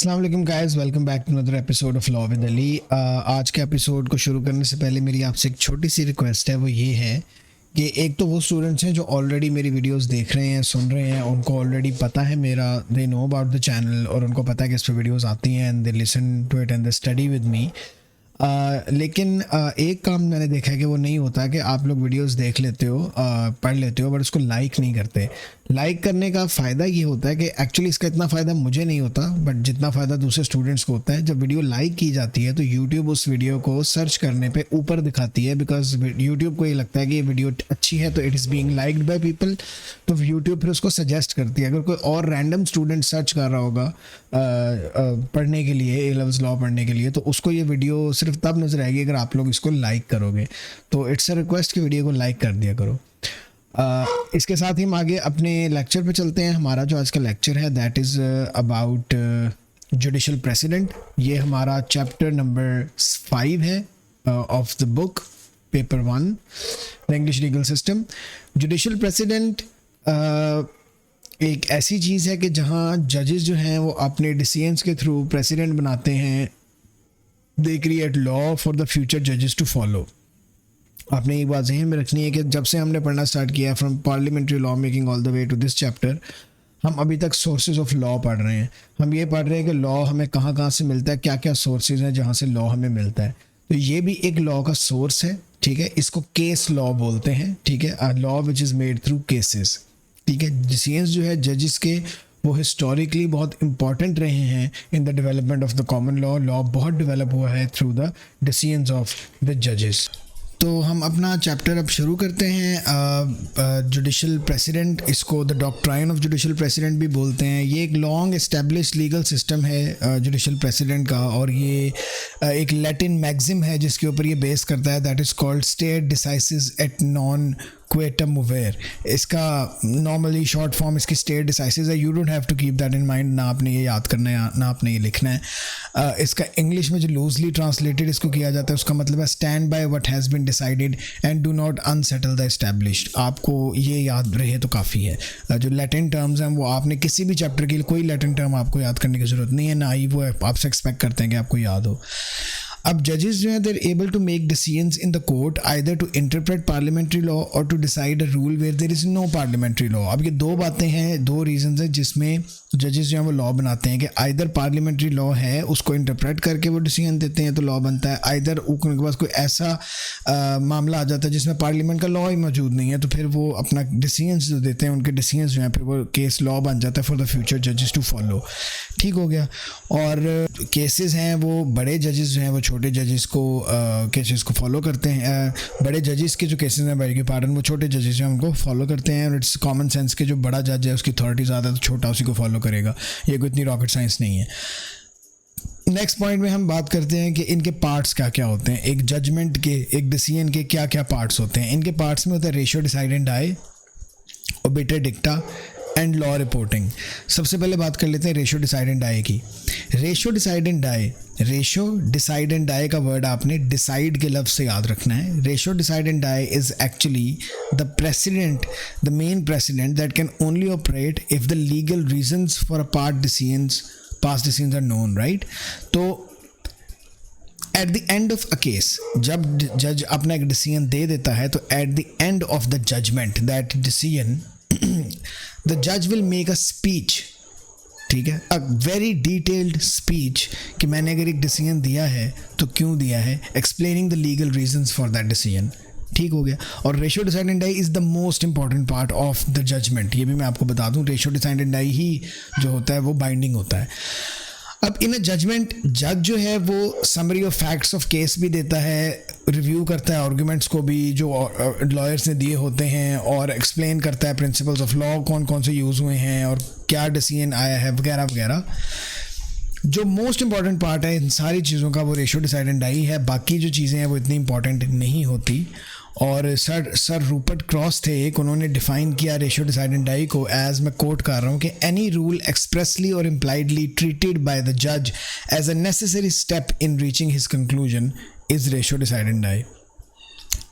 अस्सलाम वालेकुम guys, welcome back to another episode of law with Ali. आज के एपिसोड को शुरू करने से पहले मेरी आपसे एक छोटी सी रिक्वेस्ट है। वो ये है कि एक तो वो स्टूडेंट्स हैं जो ऑलरेडी मेरी वीडियोस देख रहे हैं, सुन रहे हैं, उनको ऑलरेडी पता है मेरा, they know about the channel और उनको पता है कि इस पर वीडियोस आती हैं and they listen to it and they study with me. लेकिन एक काम मैंने देखा है कि वो नहीं होता कि आप लोग वीडियोस देख लेते हो, पढ़ लेते हो, बट उसको लाइक नहीं करते। लाइक करने का फ़ायदा ये होता है कि एक्चुअली इसका इतना फ़ायदा मुझे नहीं होता, बट जितना फ़ायदा दूसरे स्टूडेंट्स को होता है। जब वीडियो लाइक की जाती है तो यूट्यूब उस वीडियो को सर्च करने पे ऊपर दिखाती है, बिकॉज यूट्यूब को ये लगता है कि ये वीडियो अच्छी है तो it is being liked by people, तो यूट्यूब फिर उसको सजेस्ट करती है। अगर कोई और रैंडम स्टूडेंट सर्च कर रहा होगा पढ़ने के लिए, ए लेवल्स लॉ पढ़ने के लिए, तो उसको ये वीडियो सिर्फ तब नज़र आएगी अगर आप लोग इसको लाइक करोगे। तो इट्स अ रिक्वेस्ट कि वीडियो को लाइक कर दिया करो। इसके साथ ही हम आगे अपने लेक्चर पे चलते हैं। हमारा जो आज का लेक्चर है that is about judicial president. ये हमारा चैप्टर नंबर 5 है of the book paper 1 the English legal system. Judicial president एक ऐसी चीज़ है कि जहाँ जजेस जो हैं वो अपने डिसीजंस के थ्रू प्रेसिडेंट बनाते हैं। They create law for the future जजेस टू फॉलो। आपने एक बात जहन में रखनी है कि जब से हमने पढ़ना स्टार्ट किया from parliamentary law making all the way to this chapter, हम अभी तक सोर्सेज ऑफ लॉ पढ़ रहे हैं। हम ये पढ़ रहे हैं कि लॉ हमें कहाँ कहाँ से मिलता है, क्या क्या सोर्सेज हैं जहाँ से लॉ हमें मिलता है। तो ये भी एक लॉ का सोर्स है, ठीक है। इसको केस लॉ बोलते हैं, ठीक है। A law which is made through cases, ठीक है। डिसीजंस जो है जजेस के वो हिस्टोरिकली बहुत इंपॉर्टेंट रहे हैं in the development of the common law. Law बहुत डेवलप हुआ है through the decisions of the जजेस। तो हम अपना चैप्टर अब शुरू करते हैं। जुडिशल प्रेसिडेंट, इसको the doctrine of judicial president भी बोलते हैं। ये एक लॉन्ग एस्टेब्लिश लीगल सिस्टम है जुडिशल प्रेसिडेंट का, और ये एक लैटिन मैक्सिम है जिसके ऊपर ये बेस करता है, that is called stare decisis et non quieta movere. इसका नॉर्मली शॉर्ट फॉर्म इसकी स्टेट डिसाइसिस है। You don't have to keep that in mind, ना आपने ये याद करना है ना आपने ये लिखना है। इसका इंग्लिश में जो लूजली ट्रांसलेटेड इसको किया जाता है उसका मतलब है stand by what has been decided and do not unsettle the established. आपको ये याद रहे तो काफ़ी है। जो लैटिन टर्म्स हैं वो आपने किसी भी चैप्टर के लिए कोई लैटिन टर्म आपको याद करने की ज़रूरत नहीं है, ना ही वो आपसे एक्सपेक्ट करते हैं कि आपको याद हो। अब जजेस जो हैं, they're able to make decisions in the court either to interpret parliamentary law और to decide a rule where there is no parliamentary law. अब ये दो बातें हैं, दो रीजंस हैं जिसमें जजेस जो हैं वो लॉ बनाते हैं कि आइदर पार्लियामेंट्री लॉ है उसको इंटरप्रेट करके वो डिसीजन देते हैं तो लॉ बनता है, आइदर उनके पास कोई ऐसा मामला आ जाता है जिसमें पार्लियामेंट का लॉ ही मौजूद नहीं है तो फिर वो अपना डिसीजंस जो देते हैं, उनके डिसीजंस जो हैं फिर वो केस लॉ बन जाता है फॉर द फ्यूचर जजेस टू फॉलो। ठीक हो गया। और केसेस हैं वो बड़े जजेस जो हैं वो छोटे जजेस को केसेस को फॉलो करते हैं। बड़े जजेस के जो केसेस हैं, बड़ी पार्डन, वो छोटे जजेस हैं उनको फॉलो करते हैं। और इट्स कॉमन सेंस के जो बड़ा जज है उसकी अथॉरिटी ज़्यादा है तो छोटा उसी को फॉलो करेगा। ये कोई इतनी रॉकेट साइंस नहीं है। नेक्स्ट पॉइंट में हम बात करते हैं कि इनके पार्ट्स क्या क्या होते हैं। एक जजमेंट के, एक डिसीजन के क्या क्या पार्ट्स होते हैं। इनके पार्ट्स में होता है ratio, decidendi, obiter dicta and law reporting. सबसे पहले बात कर लेते हैं रेशियो, डिसाइड एंड डाई की। Ratio, decidendi, ratio, decidendi का वर्ड आपने डिसाइड के लफ्ज़ से याद रखना है। Ratio, decidendi is actually the precedent, the main precedent that can only operate if the legal reasons for a past decisions are known, right. तो at the end of a case, जब जज अपना एक decision दे देता है तो at the end of the judgment that decision the judge will make a speech, ठीक है, a very detailed speech कि मैंने अगर एक डिसीजन दिया है तो क्यों दिया है, explaining the legal reasons for that decision। ठीक हो गया। और ratio, decidendi is the most important part of the judgment. ये भी मैं आपको बता दूं, रेशियो, डिसाइड एंड डाई ही जो होता है वो बाइंडिंग होता है। अब इन अ जजमेंट जज जो है वो summary of facts of case भी देता है, रिव्यू करता है आर्गूमेंट्स को भी जो लॉयर्स ने दिए होते हैं, और एक्सप्लेन करता है प्रिंसिपल्स ऑफ लॉ कौन कौन से यूज़ हुए हैं और क्या डिसीजन आया है वगैरह वगैरह। जो मोस्ट इंपॉर्टेंट पार्ट है इन सारी चीज़ों का वो रेशियो, डिसाइड एंड डाई है। बाकी जो चीज़ें हैं वो इतनी इंपॉर्टेंट नहीं होती। और सर रूपर्ट क्रॉस थे एक, उन्होंने डिफाइन किया रेशियो, डिसाइड एंड डाई को एज, मैं कोट कर रहा हूँ, कि एनी रूल एक्सप्रेसली और इम्प्लाइडली ट्रीटेड बाय द जज as a necessary step in reaching his conclusion is ratio, decidendi.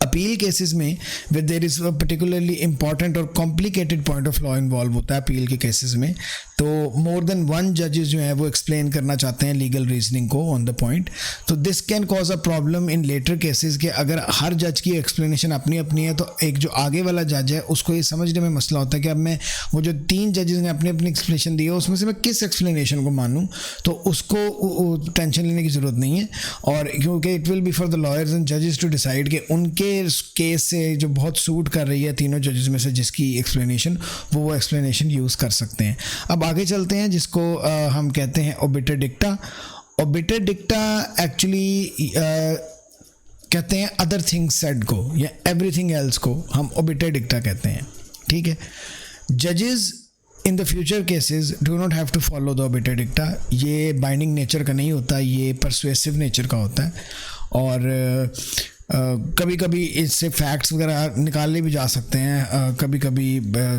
Appeal cases में with there is a particularly important और complicated point of law involve होता है appeal के cases में, तो more than one जजेस जो है वो एक्सप्लेन करना चाहते हैं लीगल रीजनिंग को ऑन द पॉइंट, तो this can cause a problem in later cases कि अगर हर जज की एक्सप्लेनेशन अपनी अपनी है तो एक जो आगे वाला जज है उसको ये समझने में मसला होता है कि अब मैं वो जो 3 जजेस ने अपनी अपनी एक्सप्लेनेशन दी है उसमें से मैं किस एक्सप्लेनेशन को मानूँ, तो उसको टेंशन लेने की ज़रूरत नहीं है। और क्योंकि it will be for the lawyers and जजेस टू डिसाइड कि उनके केस से जो बहुत सूट कर रही है तीनों जजेस में से जिसकी एक्सप्लेनेशन वो एक्सप्लेनेशन यूज़ कर सकते हैं। अब आगे चलते हैं जिसको हम कहते हैं ओबिटर डिक्टा। ओबिटर डिक्टा एक्चुअली कहते हैं अदर थिंग्स सेड को या एवरीथिंग एल्स को हम ओबिटर डिक्टा कहते हैं, ठीक है। जजेस in the future cases do not have to follow the obiter dicta, ये बाइंडिंग नेचर का नहीं होता, ये परसुएसिव नेचर का होता है और कभी कभी इससे फैक्ट्स वगैरह निकाले भी जा सकते हैं। कभी कभी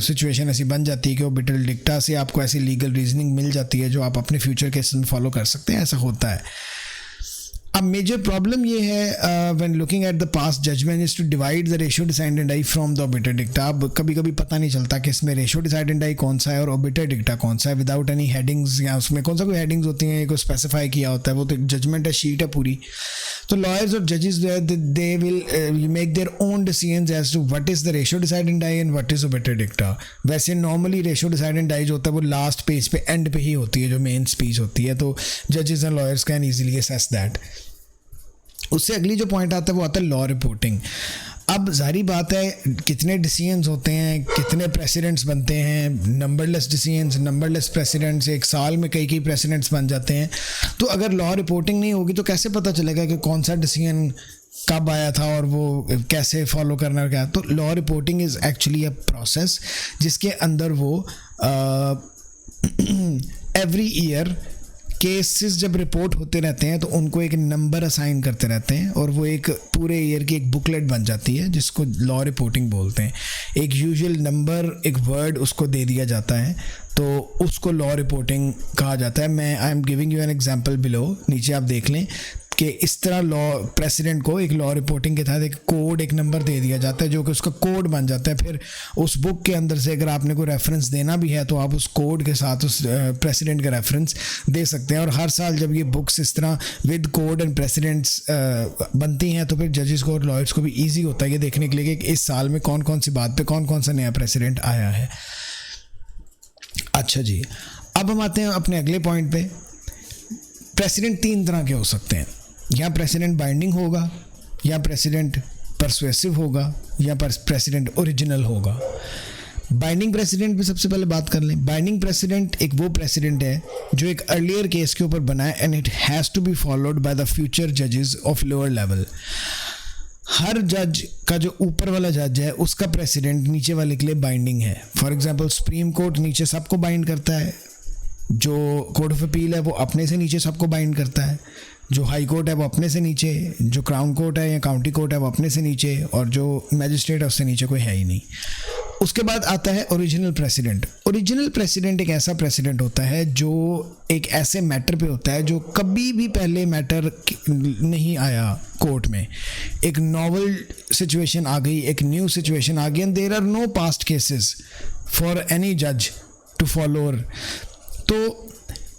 सिचुएशन ऐसी बन जाती है कि ओबिटर डिक्टा से आपको ऐसी लीगल रीजनिंग मिल जाती है जो आप अपने फ्यूचर केसेस में फॉलो कर सकते हैं, ऐसा होता है। अब मेजर प्रॉब्लम ये है when looking at the past judgment is to divide the ratio decidendi from the obiter dicta. अब कभी कभी पता नहीं चलता कि इसमें रेशियो डिसाइड एंड डाई कौन सा है और ओबिटर डिक्टा कौन सा है विदाउट एनी हेडिंग्स, या उसमें कौन सा कोई हेडिंग्स होती हैं को स्पेसिफाई किया होता है, वो तो जजमेंट है, शीट है पूरी। तो लॉयर्स और जजेस they will make their own decisions as to what is the ratio decidendi and what is obiter dicta. वैसे normally ratio decidendi जो होता है वो लास्ट पेज पे एंड पे ही होती है, जो मेन स्पीच होती है, तो जजेस and lawyers can easily assess that. उससे अगली जो पॉइंट आता है वो आता है लॉ रिपोर्टिंग। अब जारी बात है कितने डिसीजंस होते हैं, कितने प्रेसिडेंट्स बनते हैं, नंबरलेस डिसीजंस, नंबरलेस प्रेसिडेंट्स, एक साल में कई प्रेसिडेंट्स बन जाते हैं। तो अगर लॉ रिपोर्टिंग नहीं होगी तो कैसे पता चलेगा कि कौन सा डिसीजन कब आया था और वो कैसे फॉलो करना है क्या। तो law reporting is actually a process जिसके अंदर वो एवरी ईयर केसेस जब रिपोर्ट होते रहते हैं तो उनको एक नंबर असाइन करते रहते हैं और वो एक पूरे ईयर की एक बुकलेट बन जाती है जिसको लॉ रिपोर्टिंग बोलते हैं। एक यूजुअल नंबर, एक वर्ड उसको दे दिया जाता है तो उसको लॉ रिपोर्टिंग कहा जाता है। I am giving you an example below, नीचे आप देख लें कि इस तरह लॉ प्रेसिडेंट को एक लॉ रिपोर्टिंग के तहत एक कोड, एक नंबर दे दिया जाता है जो कि उसका कोड बन जाता है। फिर उस बुक के अंदर से अगर आपने कोई रेफरेंस देना भी है तो आप उस कोड के साथ उस प्रेसिडेंट का रेफरेंस दे सकते हैं। और हर साल जब ये बुक्स इस तरह विद कोड एंड प्रेसिडेंट्स बनती हैं तो फिर जजेस को और लॉयर्स को भी ईजी होता है ये देखने के लिए कि इस साल में कौन कौन सी बात पे कौन कौन सा नया प्रेसिडेंट आया है। अच्छा जी, अब हम आते हैं अपने अगले पॉइंट पे। प्रेसिडेंट 3 तरह के हो सकते हैं, या प्रेसिडेंट बाइंडिंग होगा, या प्रेसिडेंट परसुएसिव होगा, या प्रेसिडेंट ओरिजिनल होगा। बाइंडिंग प्रेसिडेंट भी सबसे पहले बात कर लें। बाइंडिंग प्रेसिडेंट एक वो प्रेसिडेंट है जो एक अर्लियर केस के ऊपर बना है and it has to be followed by the future जजेस ऑफ लोअर लेवल। हर जज का जो ऊपर वाला जज है उसका प्रेसिडेंट नीचे वाले के लिए बाइंडिंग है। फॉर एग्जांपल सुप्रीम कोर्ट नीचे सबको बाइंड करता है, जो कोर्ट ऑफ अपील है वो अपने से नीचे सबको बाइंड करता है, जो हाई कोर्ट है वो अपने से नीचे, जो क्राउन कोर्ट है या काउंटी कोर्ट है वो अपने से नीचे, और जो मैजिस्ट्रेट है उससे नीचे कोई है ही नहीं। उसके बाद आता है ओरिजिनल प्रेसिडेंट। ओरिजिनल प्रेसिडेंट एक ऐसा प्रेसिडेंट होता है जो एक ऐसे मैटर पे होता है जो कभी भी पहले मैटर नहीं आया कोर्ट में। एक नॉवल सिचुएशन आ गई, एक न्यू सिचुएशन आ गई and there are no past cases for any जज टू फॉलो। तो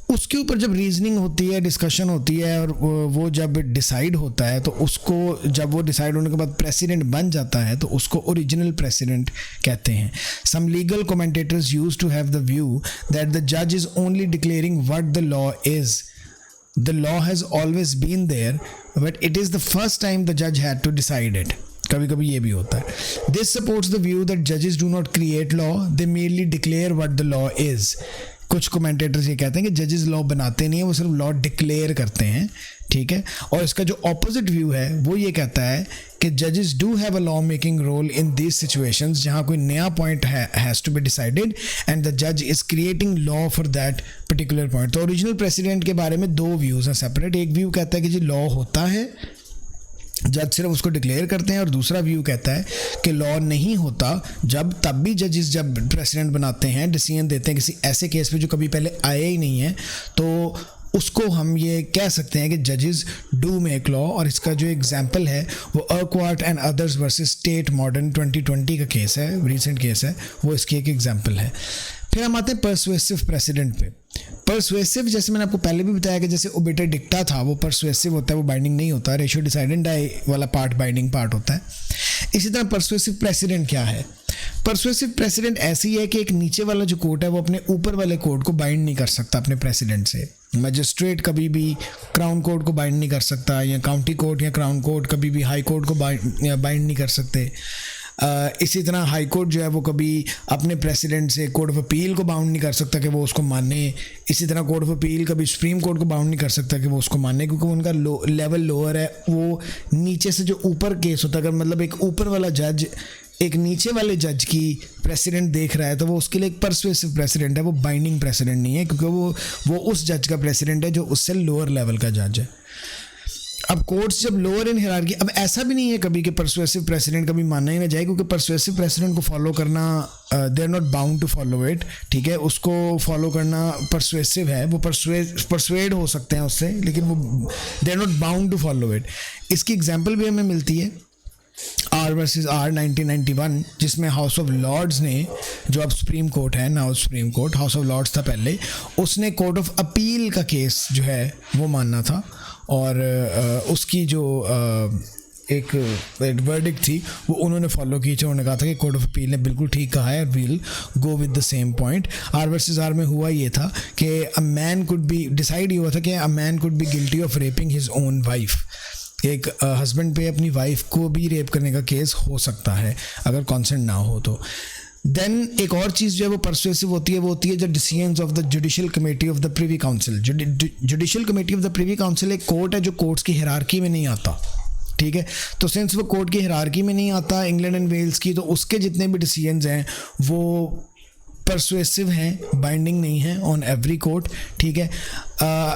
उसके ऊपर जब रीजनिंग होती है, डिस्कशन होती है और वो जब डिसाइड होता है तो उसको, जब वो डिसाइड होने के बाद प्रेसिडेंट बन जाता है तो उसको ओरिजिनल प्रेसिडेंट कहते हैं। सम legal commentators use to have the view that the जज is only declaring what the law is. The law has always been there but it is the first time the जज had to decide it. कभी कभी ये भी होता है। This supports the view that जजेस do not create law, they merely declare what the law is. कुछ commentators ये कहते हैं कि जजेस लॉ बनाते नहीं हैं, वो सिर्फ लॉ डिक्लेयर करते हैं, ठीक है। और इसका जो ऑपोजिट व्यू है वो ये कहता है कि जजेस do have a law making role in these situations जहाँ कोई नया point has to be decided and the जज is creating law for that particular point. तो ओरिजिनल प्रेसिडेंट के बारे में 2 व्यूज़ हैं सेपरेट। एक व्यू कहता है कि जी लॉ होता है, जज सिर्फ उसको डिक्लेयर करते हैं, और दूसरा व्यू कहता है कि लॉ नहीं होता, तब भी जजेस जब प्रेसिडेंट बनाते हैं, डिसीजन देते हैं किसी ऐसे केस पे जो कभी पहले आए ही नहीं है, तो उसको हम ये कह सकते हैं कि जजेस डू मेक लॉ। और इसका जो एग्जांपल है वो Urquhart and others versus state modern 2020 का केस है, रीसेंट केस है, वो इसकी एक एग्जांपल है। फिर हम आते हैं परसुएसिव प्रेसिडेंट पे। परसुएसिव, जैसे मैंने आपको पहले भी बताया कि जैसे ओबिटर डिक्टा था वो परसुएसिव होता है, वो बाइंडिंग नहीं होता, रेशियो डिसाइडेंड डाई वाला पार्ट बाइंडिंग पार्ट होता है। इसी तरह परसुएसिव प्रेसिडेंट क्या है? परसुएसिव प्रेसिडेंट ऐसी है कि एक नीचे वाला जो कोर्ट है वो अपने ऊपर वाले कोर्ट को बाइंड नहीं कर सकता अपने प्रेसिडेंट से। मजिस्ट्रेट कभी भी क्राउन कोर्ट को बाइंड नहीं कर सकता, या काउंटी कोर्ट या क्राउन कोर्ट कभी भी हाई कोर्ट को बाइंड नहीं कर सकते। इसी तरह हाई कोर्ट जो है वो कभी अपने प्रेसिडेंट से कोर्ट ऑफ अपील को बाउंड नहीं कर सकता कि वो उसको माने। इसी तरह कोर्ट ऑफ अपील कभी सुप्रीम कोर्ट को बाउंड नहीं कर सकता कि वो उसको माने, क्योंकि उनका लेवल लोअर है। वो नीचे से जो ऊपर केस होता है, अगर मतलब एक ऊपर वाला जज एक नीचे वाले जज की प्रेसिडेंट देख रहा है तो वो उसके लिए एक परसुएसिव प्रेसिडेंट है, वो बाइंडिंग प्रेसिडेंट नहीं है, क्योंकि वो उस जज का प्रेसिडेंट है जो उससे लोअर लेवल का जज है। अब कोर्ट्स जब लोअर इन हियरार्की, अब ऐसा भी नहीं है कभी कि परसुएसिव प्रेसिडेंट कभी मानना ही ना जाए, क्योंकि परसुएसिव प्रेसिडेंट को फॉलो करना they are not bound to follow it, ठीक है। उसको फॉलो करना परसुएसिव है, वो परसुएड हो सकते हैं उससे, लेकिन वो they are not bound to follow it. इसकी एग्जाम्पल भी हमें मिलती है आर वर्सेस आर 1991, जिसमें हाउस ऑफ लॉर्ड्स ने, जो अब सुप्रीम कोर्ट है now supreme court, house of lords था पहले, उसने कोर्ट ऑफ अपील का केस जो है वो मानना था। और उसकी जो एक वर्डिक्ट थी वो उन्होंने फॉलो की थी। उन्होंने कहा था कि कोर्ट ऑफ अपील ने बिल्कुल ठीक कहा है, we'll go with the same point. R versus R में हुआ ये था कि a man could be, decide ये हुआ था कि a man could be guilty of raping his own wife. एक हस्बैंड पे अपनी वाइफ को भी रेप करने का केस हो सकता है अगर कॉन्सेंट ना हो तो। देन एक और चीज़ जो है वो परसुएसिव होती है, वो होती है the decisions of the judicial committee of the privy council. Judicial committee of the privy council एक कोर्ट है जो कोर्ट्स की हिरार्की में नहीं आता, ठीक है। तो सिंस वो कोर्ट की हिरार्की में नहीं आता इंग्लैंड एंड वेल्स की, तो उसके जितने भी डिसीजंस हैं वो परसुएसिव हैं, बाइंडिंग नहीं है ऑन एवरी कोर्ट, ठीक है।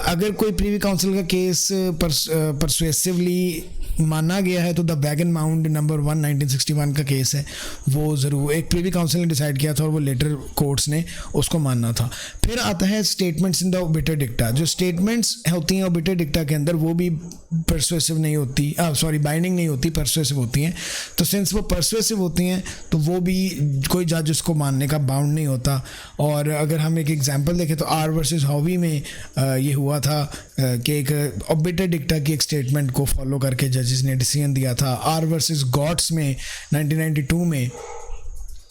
अगर कोई प्रीवी काउंसिल का केस परसुएसिवली माना गया है तो द वैगन माउंट नंबर 1 1961 का केस है, वो ज़रूर एक प्रीवी काउंसिल ने डिसाइड किया था और वो लेटर कोर्ट्स ने उसको मानना था। फिर आता है स्टेटमेंट्स इन द ओबिटर डिक्टा। जो स्टेटमेंट्स होती हैं ओबिटर डिक्टा के अंदर वो भी परसुएसिव नहीं होती, बाइंडिंग नहीं होती, परसुएसिव होती हैं। तो सिंस वो परसुएसिव होती हैं तो वो भी कोई जज उसको मानने का बाउंड नहीं होता। और अगर हम एक एग्जांपल देखें तो आर वर्सेस हॉवी में ये हुआ था कि एक ओबिटर डिक्टा की एक स्टेटमेंट को फॉलो करके जजेस ने डिसीजन दिया था। आर वर्सेस गॉट्स में 1992 में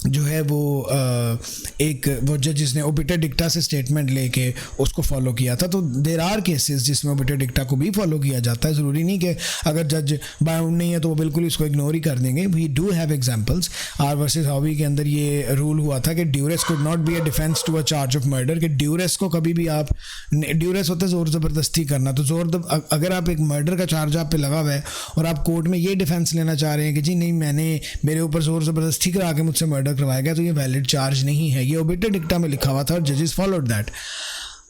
जो है वो जजेस ने ओबिटर डिक्टा से स्टेटमेंट लेके उसको फॉलो किया था। तो देर आर केसेस जिसमें ओबिटर डिक्टा को भी फॉलो किया जाता है। ज़रूरी नहीं कि अगर जज बाउंड नहीं है तो वो बिल्कुल इसको इग्नोर ही कर देंगे। We do have examples. R versus Howe के अंदर ये रूल हुआ था कि duress could not be a defence to a charge of murder, कि ड्यूरेस को कभी भी आप, ड्यूरेस होता है ज़ोर ज़बरदस्ती करना, तो अगर आप एक मर्डर का चार्ज आप पे लगा हुआ है और आप कोर्ट में ये डिफेंस लेना चाह रहे हैं कि जी नहीं मैंने मेरे ऊपर ज़ोर ज़बरदस्ती करा के मुझसे मर्डर करवाया गया, तो ये वैलिड चार्ज नहीं है। ये ओबिटर डिक्टा में लिखा हुआ था और जजेस फॉलोड दैट।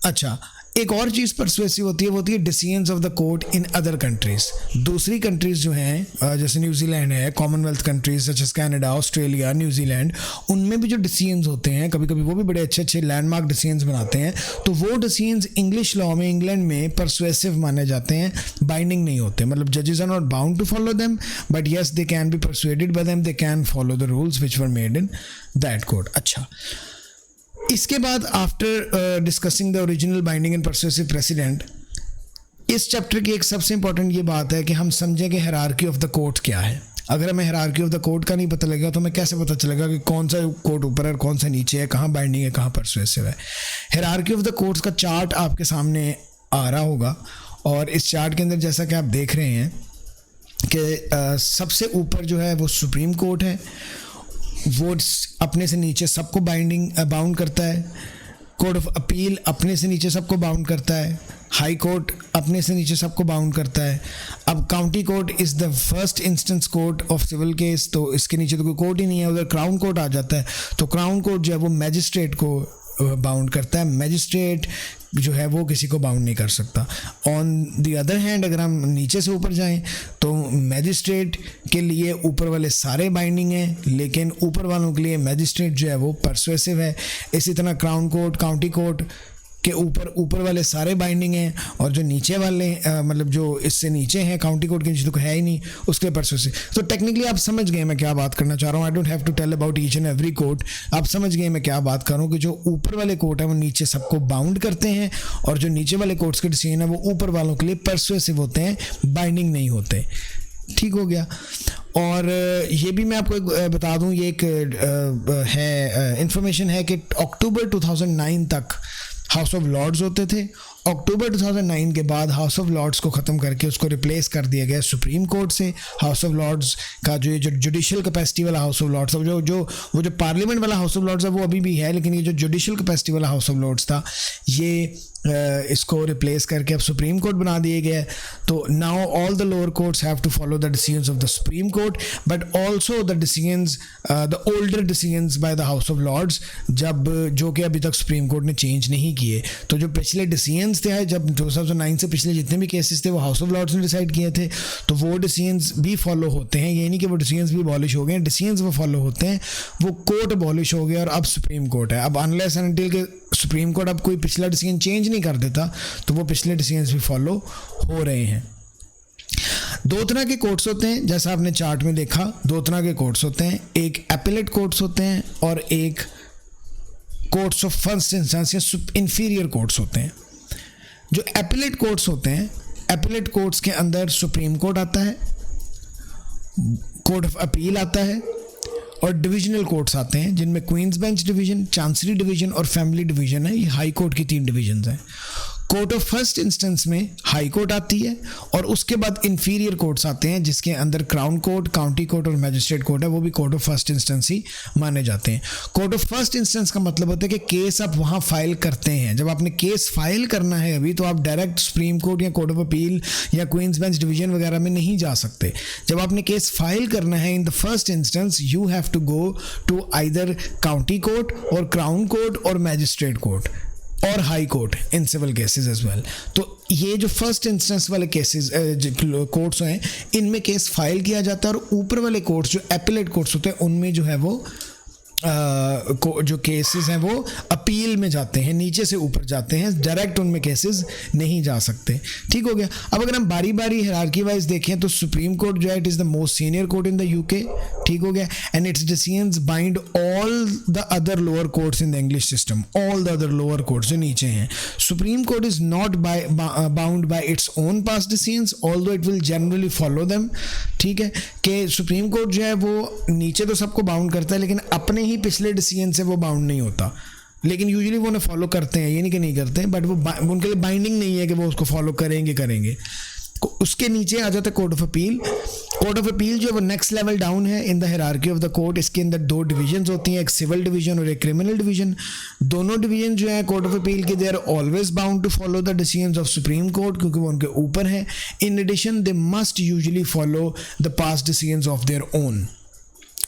अच्छा, एक और चीज़ परसुएसिव होती है, वो होती है decisions of the court in other countries. दूसरी कंट्रीज जो हैं जैसे न्यूजीलैंड है, Commonwealth countries such as Canada, Australia, New Zealand, उनमें भी जो डिसीजंस होते हैं कभी कभी वो भी बड़े अच्छे अच्छे लैंडमार्क डिसीजंस बनाते हैं। तो वो डिसीजंस इंग्लिश लॉ में, इंग्लैंड में परसुएसिव माने जाते हैं, बाइंडिंग नहीं होते। मतलब जजेस are not bound to follow them, but yes they can be persuaded by them, they can follow the rules which were made in that court. अच्छा, इसके बाद after discussing the original binding and persuasive precedent, इस chapter की एक सबसे important ये बात है कि हम समझें कि हायरार्की ऑफ द कोर्ट क्या है। अगर हमें हायरार्की ऑफ द कोर्ट का नहीं पता लगेगा तो हमें कैसे पता चलेगा कि कौन सा कोर्ट ऊपर है और कौन सा नीचे है, कहाँ बाइंडिंग है, कहाँ परसुएसिव है। हायरार्की ऑफ द कोर्ट्स का चार्ट आपके सामने आ रहा होगा और इस चार्ट के अंदर जैसा कि आप देख रहे हैं कि सबसे ऊपर जो है वो सुप्रीम कोर्ट है, वो अपने से नीचे सबको बाउंड करता है। कोर्ट ऑफ अपील अपने से नीचे सबको बाउंड करता है। हाई कोर्ट अपने से नीचे सबको बाउंड करता है। अब county court is the first instance court of civil case, तो इसके नीचे तो कोई कोर्ट ही नहीं है। उधर क्राउन कोर्ट आ जाता है, तो क्राउन कोर्ट जो है वो मैजिस्ट्रेट को बाउंड करता है। मैजिस्ट्रेट जो है वो किसी को बाउंड नहीं कर सकता। ऑन द अदर हैंड अगर हम नीचे से ऊपर जाएं तो मैजिस्ट्रेट के लिए ऊपर वाले सारे बाइंडिंग हैं, लेकिन ऊपर वालों के लिए मैजिस्ट्रेट जो है वो परसुएसिव है। इसी तरह क्राउन कोर्ट, काउंटी कोर्ट कि ऊपर वाले सारे बाइंडिंग हैं और जो नीचे वाले मतलब जो इससे नीचे हैं काउंटी कोर्ट के नीचे तो है ही नहीं, उसके परसों से। तो टेक्निकली आप समझ गए मैं क्या बात करना चाह रहा हूँ। I don't have to tell about each and every court. आप समझ गए मैं क्या बात कर रहा हूँ कि जो ऊपर वाले कोर्ट है वो नीचे सबको बाउंड करते हैं और जो नीचे वाले कोर्ट्स के डिसीजन है वो ऊपर वालों के लिए परसुएसिव होते हैं, बाइंडिंग नहीं होते। ठीक हो गया। और ये भी मैं आपको बता दूं, ये एक है इंफॉर्मेशन है कि अक्टूबर 2009 तक हाउस ऑफ लॉर्ड्स होते थे। अक्टूबर 2009 के बाद हाउस ऑफ लॉर्ड्स को ख़त्म करके उसको रिप्लेस कर दिया गया सुप्रीम कोर्ट से। हाउस ऑफ लॉर्ड्स का जो जुडिशल कैपेसिटी वाला हाउस ऑफ लॉर्ड्स, वो जो पार्लियामेंट वाला हाउस ऑफ लॉर्ड्स है वो अभी भी है, लेकिन ये जो जुडिशल कैपेसिटी वाला हाउस ऑफ लॉर्ड्स था ये इसको रिप्लेस करके अब सुप्रीम कोर्ट बना दिए गए। तो now all the lower courts have to follow the decisions of the supreme court, but also the decisions, the older decisions by the house of lords, जब जो कि अभी तक सुप्रीम कोर्ट ने चेंज नहीं किए। तो जो पिछले डिसीजंस थे, जब 2009 से पिछले जितने भी केसेस थे वो हाउस ऑफ लॉर्ड्स ने डिसाइड किए थे, तो वो डिसीजंस भी फॉलो होते हैं। ये नहीं कि वो डिसीजंस भी अबॉलिश हो गए, डिसीजंस वो फॉलो होते हैं। वो कोर्ट अबॉलिश हो गया और अब सुप्रीम कोर्ट है। अब अनलेस एंड अनटिल के सुप्रीम कोर्ट अब कोई पिछला डिसीजन चेंज नहीं कर देता तो वो पिछले डिसीजंस भी फॉलो हो रहे हैं। दो तरह के कोर्ट्स होते हैं, जैसा आपने चार्ट में देखा, दो तरह के कोर्ट्स होते हैं। एक एपिलेट कोर्ट्स होते हैं और एक कोर्ट्स ऑफ फर्स्ट इंस्टेंस या इंफीरियर कोर्ट्स होते हैं। जो एपिलेट कोर्ट्स होते हैं, एपिलेट कोर्ट्स के अंदर सुप्रीम कोर्ट आता है, कोर्ट ऑफ अपील आता है और डिविजनल कोर्ट्स आते हैं जिनमें Queen's bench division, chancery division और फैमिली डिवीजन है। ये हाई कोर्ट की 3 डिवीजन हैं। कोर्ट ऑफ फर्स्ट इंस्टेंस में हाई कोर्ट आती है और उसके बाद इंफीरियर कोर्ट्स आते हैं जिसके अंदर क्राउन कोर्ट, काउंटी कोर्ट और मैजिस्ट्रेट कोर्ट है, वो भी कोर्ट ऑफ फर्स्ट इंस्टेंस ही माने जाते हैं। कोर्ट ऑफ फर्स्ट इंस्टेंस का मतलब होता है कि केस आप वहाँ फाइल करते हैं। जब आपने केस फाइल करना है अभी, तो आप डायरेक्ट सुप्रीम कोर्ट या कोर्ट ऑफ अपील या क्वींस बेंच डिवीजन वगैरह में नहीं जा सकते। जब आपने केस फाइल करना है in the first instance, you have to go to either county court और क्राउन कोर्ट और मैजिस्ट्रेट कोर्ट और high court in civil cases as well. तो ये जो फर्स्ट इंस्टेंस वाले केसेस कोर्ट्स हैं, इनमें केस फाइल किया जाता है और ऊपर वाले कोर्ट्स जो एपिलेट कोर्ट्स होते हैं उनमें जो है वो जो केसेस हैं वो अपील में जाते हैं, नीचे से ऊपर जाते हैं, डायरेक्ट उनमें केसेस नहीं जा सकते। ठीक हो गया। अब अगर हम बारी बारी हायरार्की वाइज देखें तो सुप्रीम कोर्ट जो है it is the most senior court in the UK. ठीक हो गया। And it's decisions bind all the other lower courts in the English system, all the other lower courts जो नीचे हैं। Supreme court is not bound by its own past decisions, although it will generally follow them. ठीक है कि supreme court जो है वो नीचे तो सबको बाउंड करता है लेकिन अपने ही पिछले डिसीजन से वो बाउंड नहीं होता, लेकिन यूजुअली वो उन्हें फॉलो करते हैं, ये नहीं कि नहीं करते हैं, बट वो उनके लिए बाइंडिंग नहीं है कि वो उसको फॉलो करेंगे। उसके नीचे आ जाता है court of appeal. Court of appeal जो है वो नेक्स्ट लेवल डाउन है in the hierarchy of the court. इसके अंदर 2 डिवीजन्स होती हैं, एक सिविल डिवीजन और एक क्रिमिनल डिवीजन। दोनों डिवीजन जो है कोर्ट ऑफ अपील के, they are always bound to follow the decisions of supreme court क्योंकि वो उनके ऊपर है। In addition they must usually follow the past decisions of their own,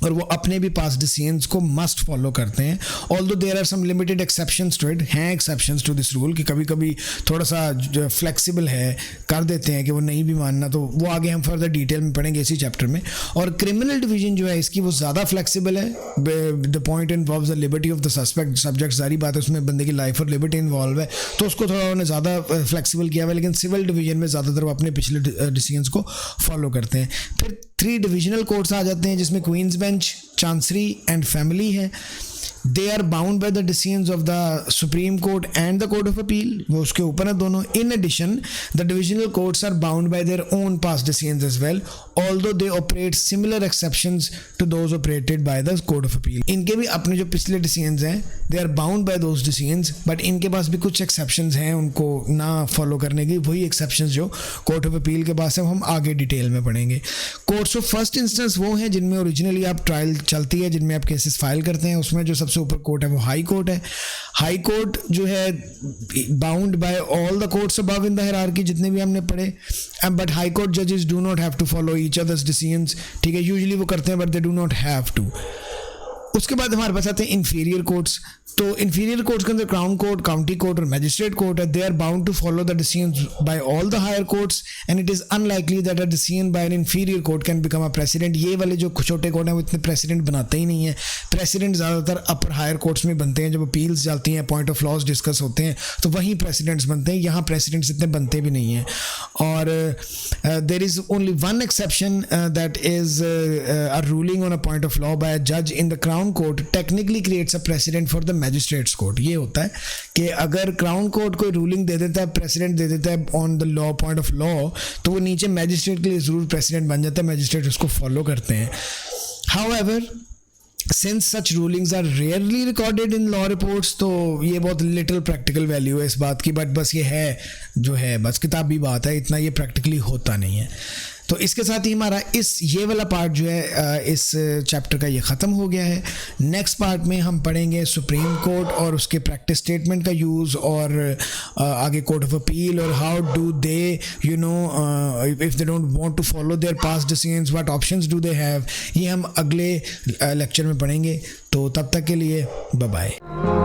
और वो अपने भी पास डिसीजंस को मस्ट फॉलो करते हैं। Although there are some limited exceptions to it, हैं एक्सेप्शंस टू दिस रूल कि कभी कभी थोड़ा सा फ्लेक्सिबल है, कर देते हैं कि वो नहीं भी मानना, तो वो आगे हम फर्दर डिटेल में पढ़ेंगे इसी चैप्टर में। और क्रिमिनल डिवीजन जो है इसकी वो ज़्यादा फ्लेक्सिबल है। The point involves the liberty of the suspect subject, सारी बात है उसमें बंदे की लाइफ और लिबर्टी इन्वॉल्व है, तो उसको थोड़ा उन्होंने ज़्यादा फ्लेक्सिबल किया हुआ है। लेकिन सिविल डिवीजन में ज़्यादातर वो अपने पिछले डिसीजंस को फॉलो करते हैं। फिर 3 डिविजनल कोर्ट्स आ जाते हैं जिसमें Queen's Bench, Chancery and family है। They are bound by the decisions of the supreme Court and the Court of Appeal, वो उसके ऊपर है दोनों। In addition the divisional courts are bound by their own past decisions as well, although they operate similar exceptions to those operated by the Court of Appeal. इनके भी अपने जो पिछले डिसीजंस हैं they are bound by those decisions, but इनके पास भी कुछ exceptions हैं उनको ना फॉलो करने की। वही एक्सेप्शंस जो कोर्ट ऑफ अपील के पास है हम आगे डिटेल में पढ़ेंगे। कोर्ट्स ऑफ फर्स्ट इंस्टेंस वो हैं जिनमें ओरिजिनली आप ट्रायल चलती है, जिनमें आप केसेस फाइल करते हैं। उसमें जो सबसे ऊपर कोर्ट है वो हाई कोर्ट है। हाई कोर्ट जो है bound by all the courts above in the hierarchy जितने भी हमने पढ़े, बट हाई कोर्ट जजेस do not have to follow each other's decisions. ठीक है, यूजुअली वो करते हैं but they do not have to. उसके बाद हमारे पास आते हैं इन्फीरियर कोर्ट्स। तो इन्फीरियर कोर्ट्स के अंदर क्राउन कोर्ट, काउंटी कोर्ट और मैजिस्ट्रेट कोर्ट है। They are bound to follow the decisions by all the higher courts and it is unlikely that a decision by an inferior court can become a precedent. ये वाले जो छोटे court हैं वो इतने president बनाते ही नहीं है। प्रेसिडेंट ज़्यादातर अपर हायर कोर्ट्स में बनते हैं, जब अपील्स जाती हैं, पॉइंट ऑफ लॉज डिस्कस होते हैं तो वहीं प्रेसिडेंट्स बनते हैं। यहाँ प्रेसिडेंट्स इतने बनते भी नहीं हैं। और there is only one exception that is a ruling on a point of law by a जज in the Crown Court technically creates a precedent for the magistrates' court. ये होता है कि अगर क्राउन कोर्ट कोई रूलिंग दे देता है, प्रेसिडेंट दे देता है on the law, point of law, तो वो नीचे मैजिस्ट्रेट के लिए ज़रूर प्रेसिडेंट बन जाता है, मैजिस्ट्रेट उसको फॉलो करते हैं। However, since such rulings are rarely recorded in law reports, तो ये बहुत लिटिल प्रैक्टिकल वैल्यू है इस बात की, बट बस ये है जो है, बस किताबी बात है, इतना ये प्रैक्टिकली होता नहीं है। तो इसके साथ ही हमारा ये वाला पार्ट जो है इस चैप्टर का ये ख़त्म हो गया है। नेक्स्ट पार्ट में हम पढ़ेंगे सुप्रीम कोर्ट और उसके प्रैक्टिस स्टेटमेंट का यूज़, और आगे कोर्ट ऑफ अपील, और how do they you know if they don't want to follow their past decisions what options do they have. ये हम अगले लेक्चर में पढ़ेंगे। तो तब तक के लिए बाय बाय।